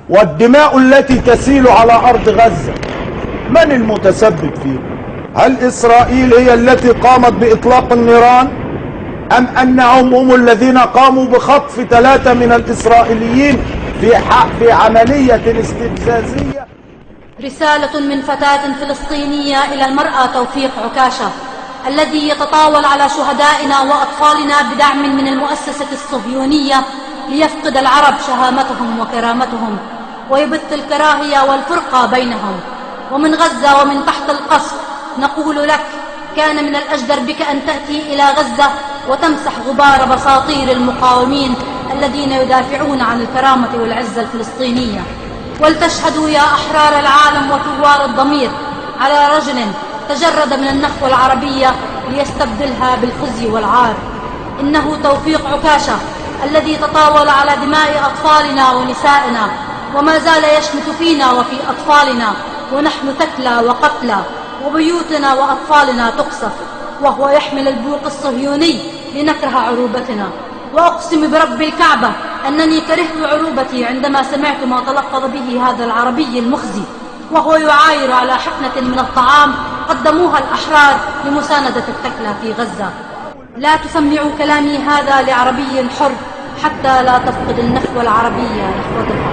والدماء التي تسيل على أرض غزة من المتسبب فيه؟ هل إسرائيل هي التي قامت بإطلاق النيران أم أنهم هم الذين قاموا بخطف 3 من الإسرائيليين في عملية استفزازية؟ رسالة من فتاة فلسطينية إلى المرأة توفيق عكاشة الذي يتطاول على شهدائنا وأطفالنا بدعم من المؤسسة الصهيونية ليفقد العرب شهامتهم وكرامتهم ويبث الكراهية والفرقة بينهم. ومن غزة ومن تحت القصف نقول لك: كان من الأجدر بك أن تأتي إلى غزة وتمسح غبار بساطير المقاومين الذين يدافعون عن الكرامة والعزة الفلسطينية، ولتشهدوا يا أحرار العالم وثوار الضمير على رجل تجرد من النخوة العربية ليستبدلها بالخزي والعار. إنه توفيق عكاشة الذي تطاول على دماء أطفالنا ونسائنا وما زال يشمت فينا وفي أطفالنا، ونحن ثكلى وقتلى وبيوتنا وأطفالنا تقصف، وهو يحمل البوق الصهيوني لنكره عروبتنا. وأقسم برب الكعبة أنني كرهت عروبتي عندما سمعت ما تلفظ به هذا العربي المخزي، وهو يعاير على حفنة من الطعام قدموها الأحرار لمساندة الثكلى في غزة. لا تسمعوا كلامي هذا لعربي حر حتى لا تفقد النخوة العربية نخوتها.